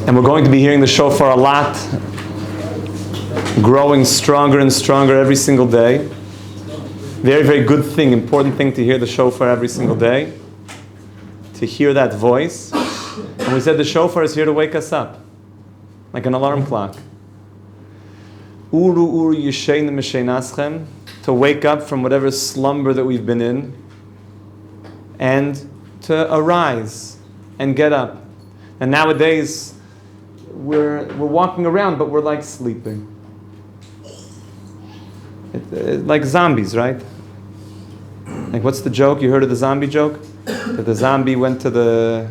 And we're going to be hearing the shofar a lot, growing stronger and stronger every single day. Very, very good thing, important thing to hear the shofar every single day. To hear that voice. And we said the shofar is here to wake us up. Like an alarm clock. Uru uru yishein misheinaschem. To wake up from whatever slumber that we've been in. And to arise and get up. And nowadays, we're walking around, but we're like sleeping. Like zombies, right? Like, what's the joke? You heard of the zombie joke? That the zombie went to the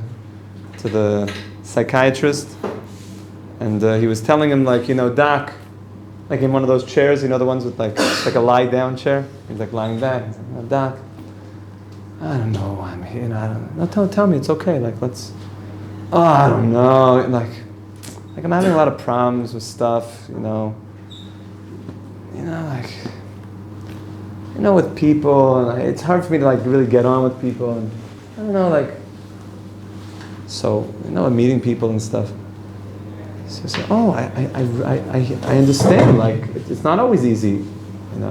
psychiatrist, and he was telling him, like, Doc, like in one of those chairs, the ones with like a lie-down chair. He's like lying back. He's like, "No, Doc, I don't know. I don't. Tell me, it's okay. Like, let's. Oh, I don't know. Like I'm having a lot of problems with stuff. With people, and it's hard for me to like really get on with people, and I don't know, like. So meeting people and stuff. So I understand. Like it's not always easy.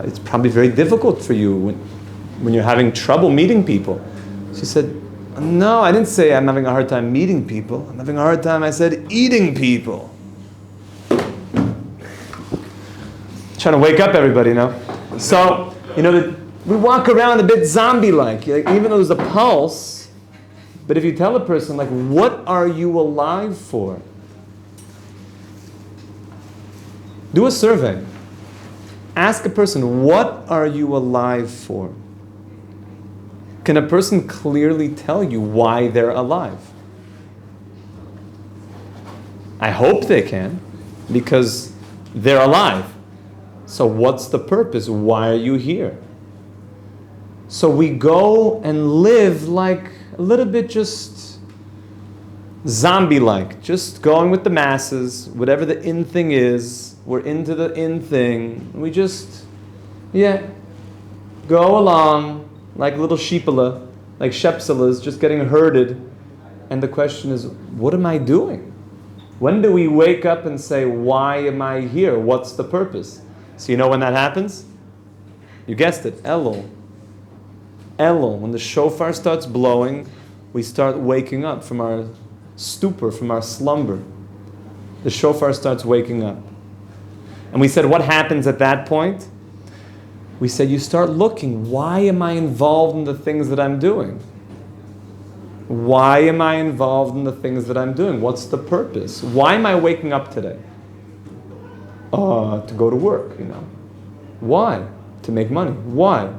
It's probably very difficult for you when you're having trouble meeting people. She said, "No, I didn't say I'm having a hard time meeting people. I'm having a hard time," I said, "eating people." Trying to wake up everybody, So, we walk around a bit zombie-like. Even though there's a pulse, but if you tell a person, like, what are you alive for? Do a survey. Ask a person, what are you alive for? Can a person clearly tell you why they're alive? I hope they can, because they're alive. So what's the purpose? Why are you here? So we go and live like a little bit just zombie-like, just going with the masses, whatever the in thing is, we're into the in thing. We just, go along like little sheepala, like shepselas, just getting herded. And the question is, what am I doing? When do we wake up and say, why am I here? What's the purpose? So when that happens? You guessed it, Elul. Elul, when the shofar starts blowing, we start waking up from our stupor, from our slumber. The shofar starts waking up. And we said, what happens at that point? We said, you start looking, why am I involved in the things that I'm doing? Why am I involved in the things that I'm doing? What's the purpose? Why am I waking up today? To go to work, Why? To make money. Why?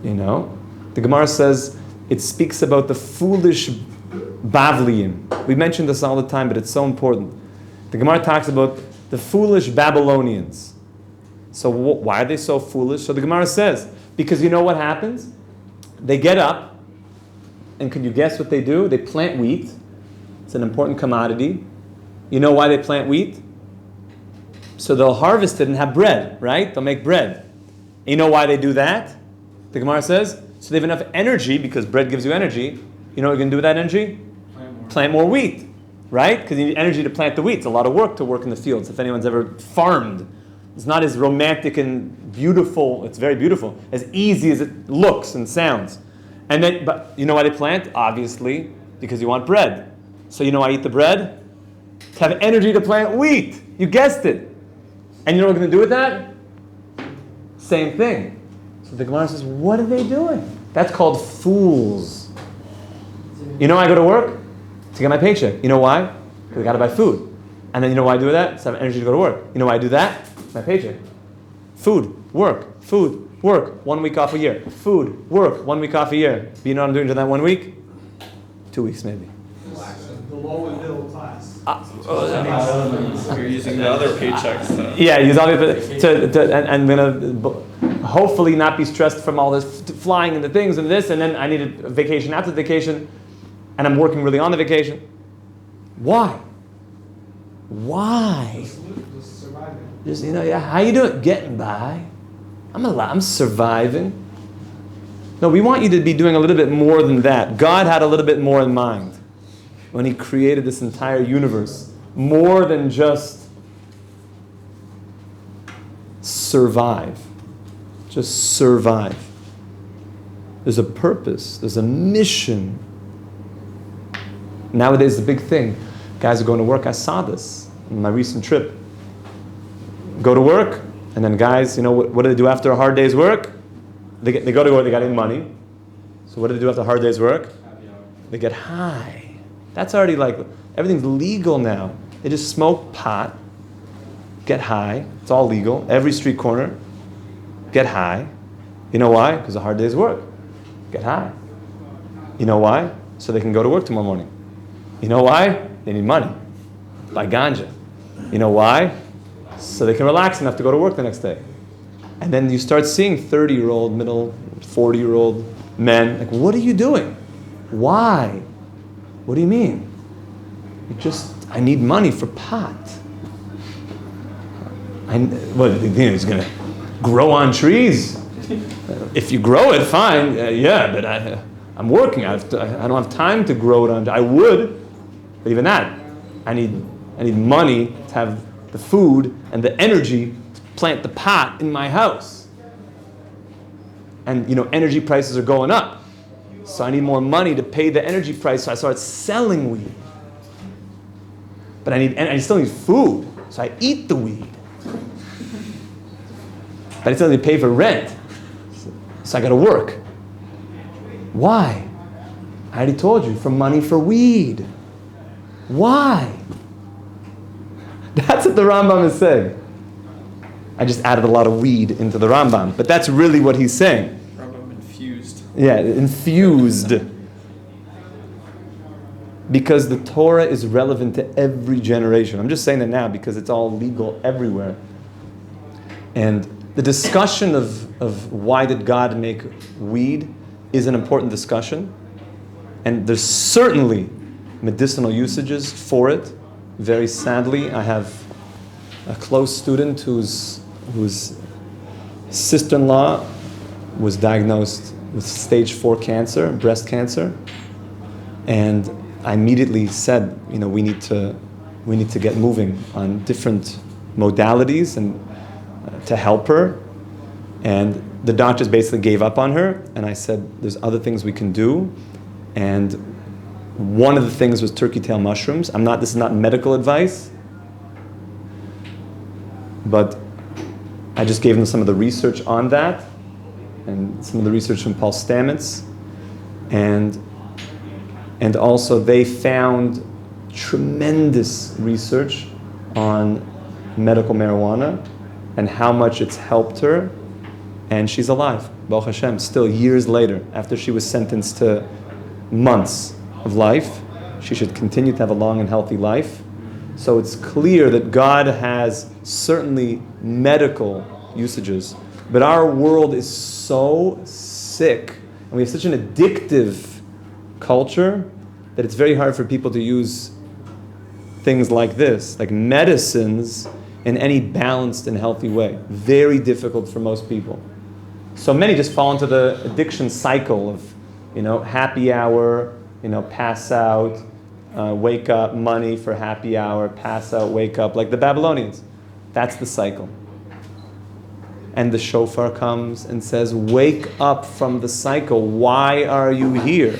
The Gemara says, it speaks about the foolish Bavliim. We mention this all the time, but it's so important. The Gemara talks about the foolish Babylonians. So why are they so foolish? So the Gemara says, because what happens? They get up, and can you guess what they do? They plant wheat. It's an important commodity. You know why they plant wheat? So they'll harvest it and have bread, right? They'll make bread. And you know why they do that? The Gemara says, so they have enough energy, because bread gives you energy. You know what you're going to do with that energy? Plant more wheat, right? Because you need energy to plant the wheat. It's a lot of work to work in the fields. If anyone's ever farmed, it's not as romantic and beautiful. It's very beautiful. As easy as it looks and sounds. But you know why they plant? Obviously, because you want bread. So you know why I eat the bread? To have energy to plant wheat. You guessed it. And you know what we're going to do with that? Same thing. So the Gemara says, what are they doing? That's called fools. I go to work to get my paycheck. You know why? Because I got to buy food. And then you know why I do that? So I have energy to go to work. You know why I do that? My paycheck. Food, work, 1 week off a year. Food, work, 1 week off a year. But you know what I'm doing during that 1 week? 2 weeks maybe. The lower middle class. You're using the other paychecks. Yeah, use all the and I'm gonna hopefully not be stressed from all this flying and the things and this, and then I need a vacation after the vacation, and I'm working really on the vacation. Why? Just surviving. Just how you doing? Getting by. I'm surviving. No, we want you to be doing a little bit more than that. God had a little bit more in mind. when He created this entire universe, more than just survive. Just survive. There's a purpose. There's a mission. Nowadays, the big thing, guys are going to work. I saw this in my recent trip. Go to work, and then guys, what do they do after a hard day's work? They go to work, they got in money. So what do they do after a hard day's work? They get high. That's already everything's legal now. They just smoke pot, get high. It's all legal. Every street corner, get high. You know why? Because a hard day's work. Get high. You know why? So they can go to work tomorrow morning. You know why? They need money. Buy ganja. You know why? So they can relax enough to go to work the next day. And then you start seeing 30-year-old, middle, 40-year-old men, what are you doing? Why? What do you mean? I need money for pot. He's going to grow on trees? If you grow it, fine. But I'm working. I don't have time to grow it on. I would, but even that, I need money to have the food and the energy to plant the pot in my house. And energy prices are going up, so I need more money to pay the energy price. So I start selling weed. But I still need food, so I eat the weed. But I still need to pay for rent. So I got to work. Why? I already told you, for money for weed. Why? That's what the Rambam is saying. I just added a lot of weed into the Rambam, but that's really what he's saying. Rambam infused. Yeah, infused. Because the Torah is relevant to every generation. I'm just saying that now because it's all legal everywhere. And the discussion of why did God make weed is an important discussion. And there's certainly medicinal usages for it. Very sadly, I have a close student whose sister-in-law was diagnosed with stage 4 cancer, breast cancer. And I immediately said, we need to get moving on different modalities and to help her. And the doctors basically gave up on her, and I said, there's other things we can do. And one of the things was turkey tail mushrooms. This is not medical advice, but I just gave them some of the research on that, and some of the research from Paul Stamets. And also they found tremendous research on medical marijuana and how much it's helped her. And she's alive, Baruch Hashem, still years later, after she was sentenced to months of life. She should continue to have a long and healthy life. So it's clear that God has certainly medical usages, but our world is so sick, and we have such an addictive culture that it's very hard for people to use things like this, like medicines, in any balanced and healthy way. Very difficult for most people. So many just fall into the addiction cycle of, happy hour, pass out, wake up, money for happy hour, pass out, wake up, like the Babylonians. That's the cycle. And the shofar comes and says, wake up from the cycle. Why are you here?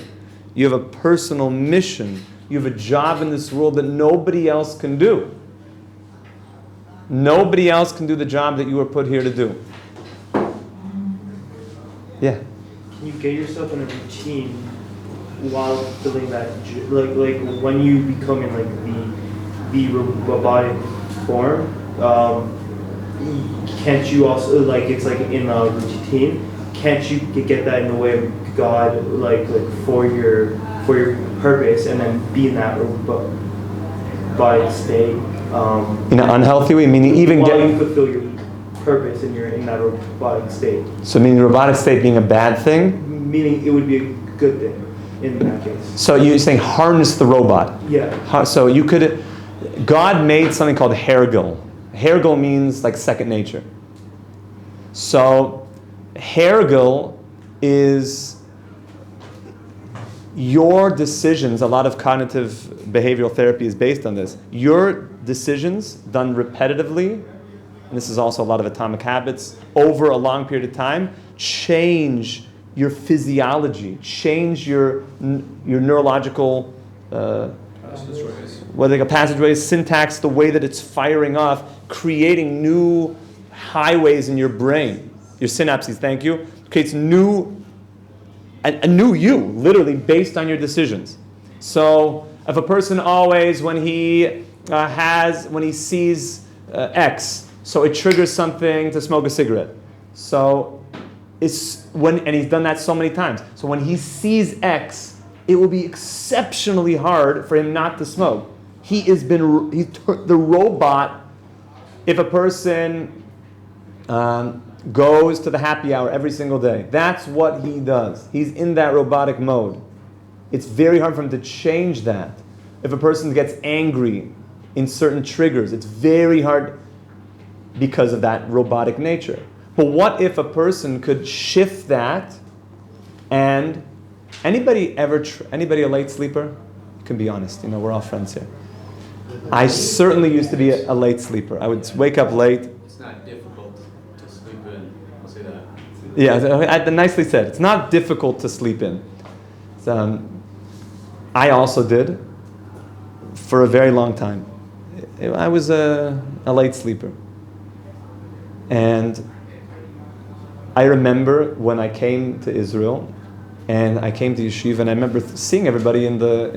You have a personal mission. You have a job in this world that nobody else can do. Nobody else can do the job that you were put here to do. Yeah. Can you get yourself in a routine while filling that, like when you become in the robotic form? Can't you also it's in a routine? Can't you get that in the way of God, like for your purpose, and then be in that robotic state? In an unhealthy way, meaning even while you fulfill your purpose and you're in that robotic state. So meaning robotic state being a bad thing? Meaning it would be a good thing in that case. So you're saying harness the robot. Yeah. So you could, God made something called hergel. Hergel means like second nature. So hergel is, your decisions, a lot of cognitive behavioral therapy is based on this. Your decisions done repetitively, and this is also a lot of atomic habits, over a long period of time, change your physiology, change your neurological passageways, syntax, the way that it's firing off, creating new highways in your brain, your synapses, thank you, creates a new you, literally based on your decisions. So if a person always, when he sees X, so it triggers something to smoke a cigarette. So and he's done that so many times. So when he sees X, it will be exceptionally hard for him not to smoke. The robot. If a person goes to the happy hour every single day, that's what he does. He's in that robotic mode. It's very hard for him to change that. If a person gets angry in certain triggers, it's very hard because of that robotic nature. But what if a person could shift that? And anybody a late sleeper? You can be honest. We're all friends here. I certainly used to be a late sleeper. I would wake up late. It's not difficult to sleep in. I'll say that. Yeah, nicely said. It's not difficult to sleep in. I also did for a very long time. I was a late sleeper. And I remember when I came to Israel, and I came to yeshiva, and I remember seeing everybody in the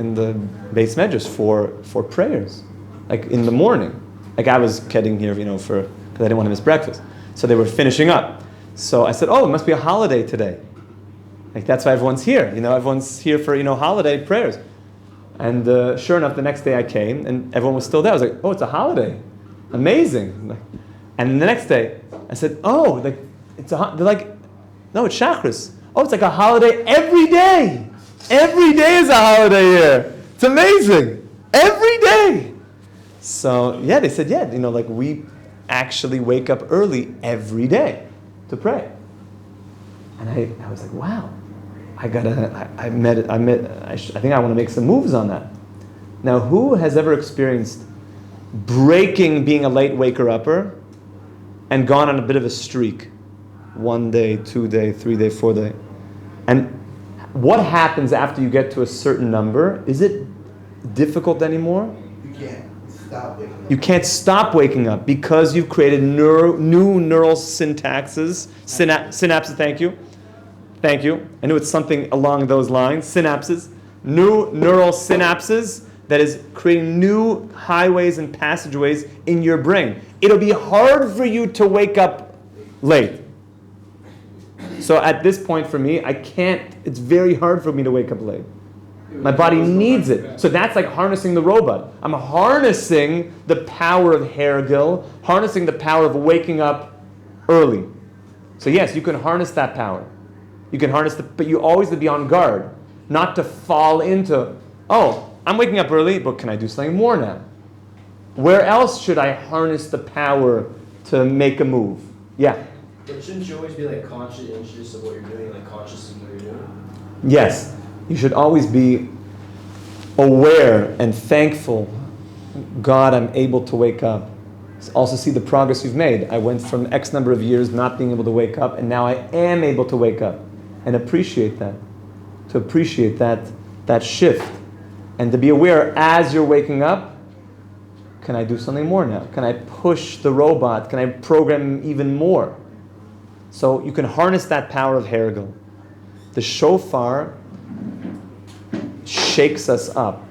Beis Medrash for prayers, like in the morning. Like I was getting here, because I didn't want to miss breakfast. So they were finishing up. So I said, "Oh, it must be a holiday today. Like that's why everyone's here. Everyone's here for holiday prayers." And sure enough, the next day I came, and everyone was still there. I was like, "Oh, it's a holiday, amazing!" And the next day, I said, "Oh, they're like, no, it's Shachris. Oh, it's like a holiday every day. Every day is a holiday here. It's amazing. Every day." So yeah, they said, yeah, we actually wake up early every day to pray. And I was like, wow, I think I want to make some moves on that. Now, who has ever experienced breaking being a late waker-upper and gone on a bit of a streak? 1 day, 2 day, 3 day, 4 day. And what happens after you get to a certain number? Is it difficult anymore? You can't stop waking up. You can't stop waking up because you've created new neural synapses. Synapses, thank you. Thank you. I knew it's something along those lines. Synapses. New neural synapses that is creating new highways and passageways in your brain. It'll be hard for you to wake up late. So at this point for me, it's very hard for me to wake up late. My body needs it. So that's like harnessing the robot. I'm harnessing the power of Hergil, harnessing the power of waking up early. So yes, you can harness that power. You can harness but you always have to be on guard, not to fall into, oh, I'm waking up early, but can I do something more now? Where else should I harness the power to make a move? Yeah. But shouldn't you always be conscious of what you're doing, conscious of what you're doing? Yes, you should always be aware and thankful. God, I'm able to wake up. Also see the progress you've made. I went from X number of years not being able to wake up, and now I am able to wake up. And appreciate that. To appreciate that shift. And to be aware as you're waking up, can I do something more now? Can I push the robot? Can I program even more? So you can harness that power of Hergil. The shofar shakes us up,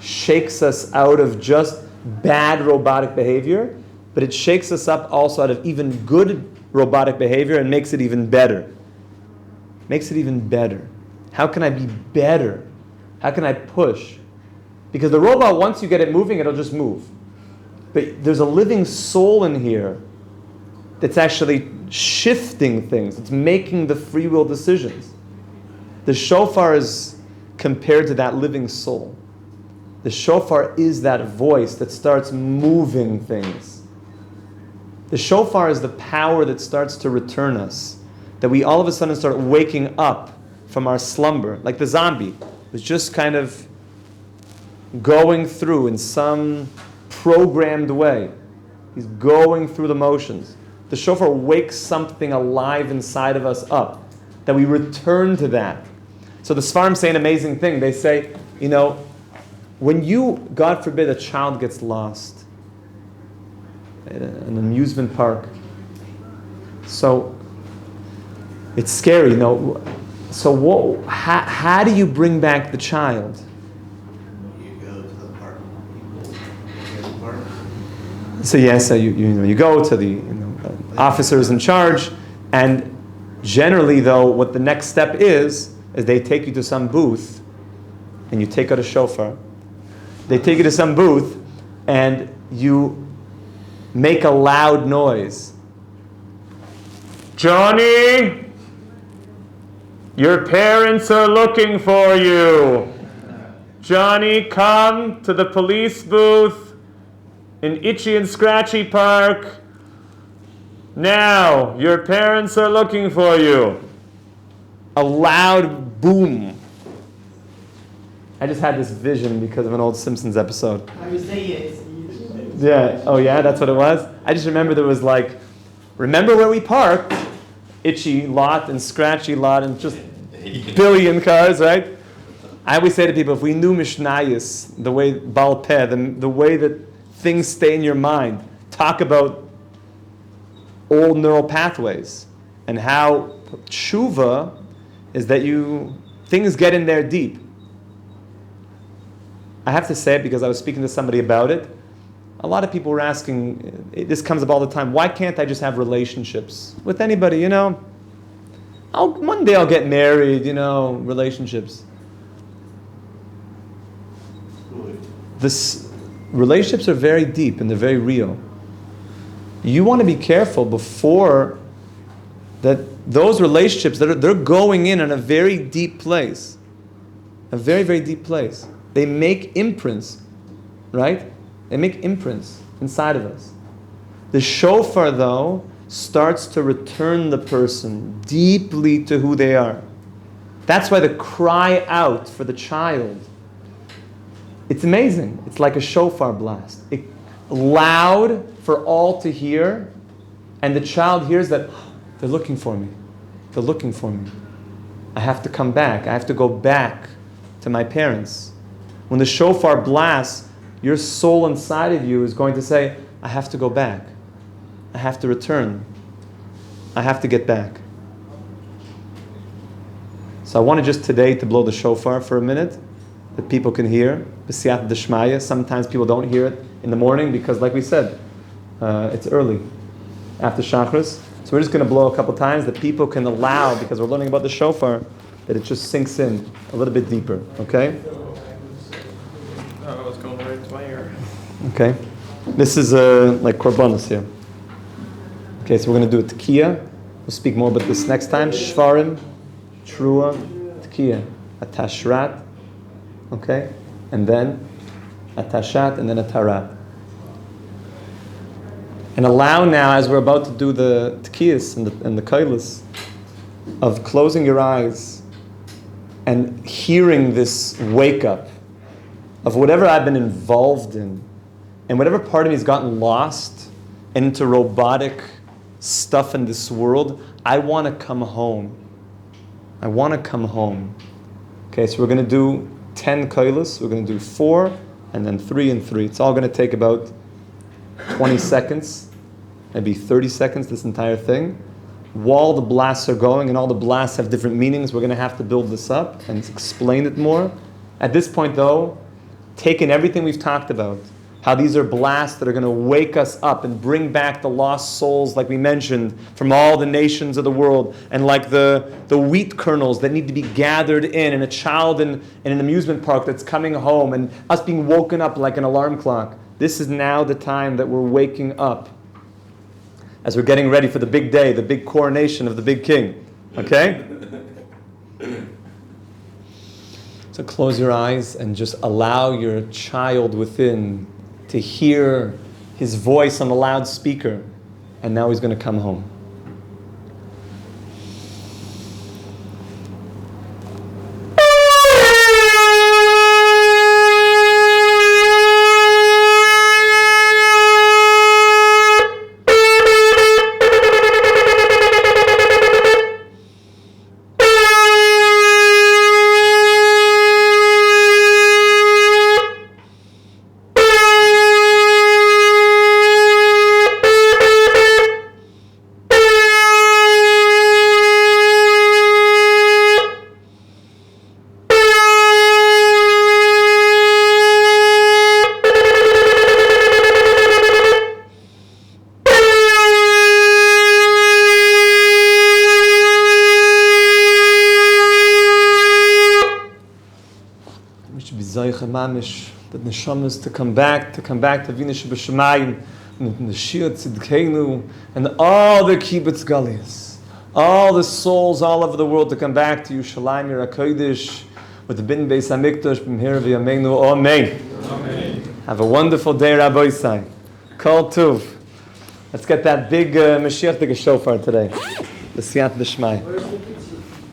shakes us out of just bad robotic behavior, but it shakes us up also out of even good robotic behavior and makes it even better. Makes it even better. How can I be better? How can I push? Because the robot, once you get it moving, it'll just move. But there's a living soul in here that's actually shifting things. It's making the free will decisions. The shofar is compared to that living soul. The shofar is that voice that starts moving things. The shofar is the power that starts to return us. That we all of a sudden start waking up from our slumber. Like the zombie. was just kind of going through in some programmed way. He's going through the motions. The shofar wakes something alive inside of us up, that we return to that. So the Sfarim say an amazing thing. They say, when you, God forbid, a child gets lost in an amusement park, so it's scary, So how do you bring back the child? You go to the park. So you go to the officers in charge, and generally though, what the next step is they take you to some booth, and you take out a shofar. They take you to some booth, and you make a loud noise. Johnny, your parents are looking for you. Johnny, come to the police booth in Itchy and Scratchy Park. Now, your parents are looking for you. A loud boom. I just had this vision because of an old Simpsons episode. I was saying Yeah, oh yeah, that's what it was? I just remember there was remember where we parked? Itchy lot and scratchy lot and just billion cars, right? I always say to people, if we knew Mishnayos, the way Baal Peh, the way that things stay in your mind, talk about old neural pathways and how tshuva is that things get in there deep. I have to say it because I was speaking to somebody about it. A lot of people were asking, this comes up all the time, why can't I just have relationships with anybody, one day I'll get married, relationships. Relationships are very deep and they're very real. You want to be careful before that those relationships, they're going in a very deep place. A very, very deep place. They make imprints, right? They make imprints inside of us. The shofar, though, starts to return the person deeply to who they are. That's why the cry out for the child, it's amazing. It's like a shofar blast. Loud for all to hear, and the child hears that, they're looking for me. They're looking for me. I have to come back. I have to go back to my parents. When the shofar blasts, your soul inside of you is going to say, I have to go back. I have to return. I have to get back. So I wanted just today to blow the shofar for a minute, that people can hear. B'siyat d'shmaya. Sometimes people don't hear it in the morning because, like we said, it's early, after Shachris. So we're just going to blow a couple times that people can allow, because we're learning about the shofar, that it just sinks in a little bit deeper, okay? Oh, it's going right to my ear. Okay. This is like korbanos here. Okay, so we're going to do a tekiah. We'll speak more about this next time. Shvarim, trua, tekiah, a tashrat, okay? And then a tashat, and then a tarat. And allow now, as we're about to do the tekiyas and the kailas, of closing your eyes and hearing this wake up of whatever I've been involved in, and whatever part of me has gotten lost into robotic stuff in this world. I want to come home. I want to come home. Okay, so we're going to do 10 kailas. We're going to do 4 and then 3 and 3. It's all going to take about 20 seconds, maybe 30 seconds, this entire thing. While the blasts are going, and all the blasts have different meanings, we're going to have to build this up and explain it more. At this point, though, taking everything we've talked about, how these are blasts that are going to wake us up and bring back the lost souls, like we mentioned, from all the nations of the world, and like the wheat kernels that need to be gathered in, and a child in an amusement park that's coming home, and us being woken up like an alarm clock. This is now the time that we're waking up as we're getting ready for the big day, the big coronation of the big king. Okay? So close your eyes and just allow your child within to hear his voice on the loudspeaker. And now he's going to come home. mamish, the neshamas to come back to Vina Shebashamayim, and the shiur tzidkeinu, and all the kibbutz galias, all the souls all over the world to come back to Yerushalayim, Yer HaKodesh, with the bin Beis HaMikdash, b'mhira v'yameinu, amen. Have a wonderful day, Rabbi Isai. Kol Tuv. Let's get that big Mashiach shofar today. The Siyat D'Shmai.